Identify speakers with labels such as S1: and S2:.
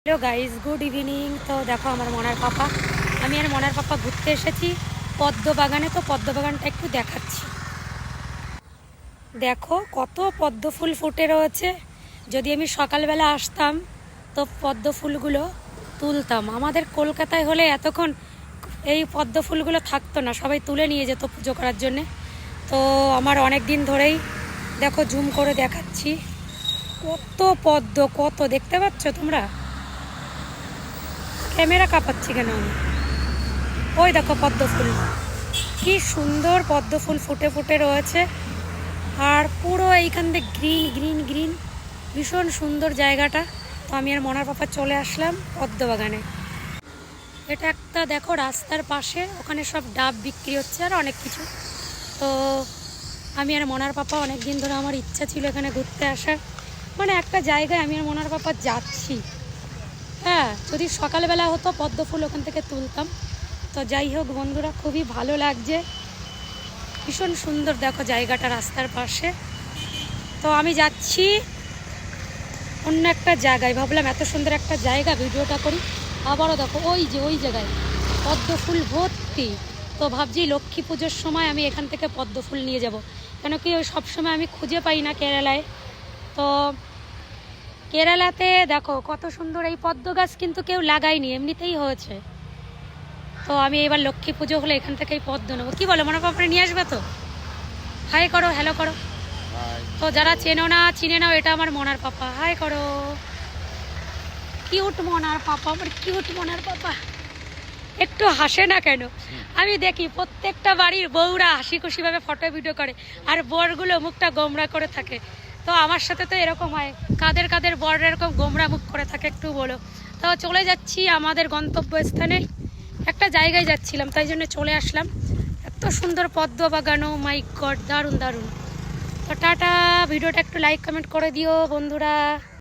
S1: Hello guys, good evening. তো দেখো আমার মনার পাপা, আমি আর মনার পাপা ঘুরতে এসেছি পদ্ম বাগানে। তো পদ্ম বাগানটা একটু দেখাচ্ছি। দেখো কত পদ্ম ফুল ফুটে রয়েছে। যদি আমি সকালবেলা আসতাম তো পদ্ম ফুলগুলো তুলতাম। আমাদের কলকাতায় হলে এতক্ষণ এই পদ্ম ফুলগুলো থাকতো না, সবাই তুলে নিয়ে যেত পুজো করার জন্যে। তো আমার অনেক দিন ধরেই দেখো জুম করে দেখাচ্ছি কত পদ্ম, কত দেখতে পাচ্ছ তোমরা? ক্যামেরা কাঁপাচ্ছি কেন আমি? ওই দেখো পদ্ম ফুল, কি সুন্দর পদ্ম ফুল ফুটে ফুটে রয়েছে। আর পুরো এইখান থেকে গ্রিন গ্রিন গ্রিন, ভীষণ সুন্দর জায়গাটা। তো আমি আর মনার পাপা চলে আসলাম পদ্ম বাগানে। এটা একটা দেখো রাস্তার পাশে, ওখানে সব ডাব বিক্রি হচ্ছে আর অনেক কিছু। তো আমি আর মনার পাপা অনেক দিন ধরে আমার ইচ্ছা ছিল এখানে ঘুরতে আসার, মানে একটা জায়গায় আমি আর মনার পাপা যাচ্ছি। হ্যাঁ, যদি সকালবেলা হতো পদ্ম ফুল ওখান থেকে তুলতাম। তো যাই হোক বন্ধুরা, খুবই ভালো লাগছে, ভীষণ সুন্দর দেখো জায়গাটা রাস্তার পাশে। তো আমি যাচ্ছি অন্য একটা জায়গায়, ভাবলাম এত সুন্দর একটা জায়গা ভিডিওটা করি। আবারও দেখো ওই যে ওই জায়গায় পদ্ম ফুল ভর্তি। তো ভাবছি লক্ষ্মী পুজোর সময় আমি এখান থেকে পদ্ম ফুল নিয়ে যাব, কেন কি ওই সবসময় আমি খুঁজে পাই না কেরালায়। তো কেরালাতে দেখো কত সুন্দর এই পদ্ম গাছ, কিন্তু কেউ লাগায়নি, এমনিতেই হয়েছে। তো আমি এবার লক্ষ্মী পুজো হলে এখান থেকেই পদ্ম নেবো। কি বলো, মনে পাপড়ে নিয়ে আসবে তো? হাই করো, হ্যালো করো। তো যারা চেনো না চিনে নাও, এটা আমার মনার পাপা। হাই করো। কিউট মনার পাপা, আমার কিউট মনার পাপা। একটু হাসে না কেন? আমি দেখি প্রত্যেকটা বাড়ির বউরা হাসি খুশিভাবে ফটো ভিডিও করে, আর বরগুলো মুখটা গোমরা করে থাকে। তো আমার সাথে তো এরকম হয়। কাদের কাদের বর এরকম গোমরা মুখ করে থাকে একটু বলো। তো চলে যাচ্ছি আমাদের গন্তব্যস্থানে, একটা জায়গায় যাচ্ছিলাম, তাই জন্য চলে আসলাম। এত সুন্দর পদ্ম বাগান, ও মাই গড, দারুণ দারুণ। তো টাটা, ভিডিওটা একটু লাইক কমেন্ট করে দিও বন্ধুরা।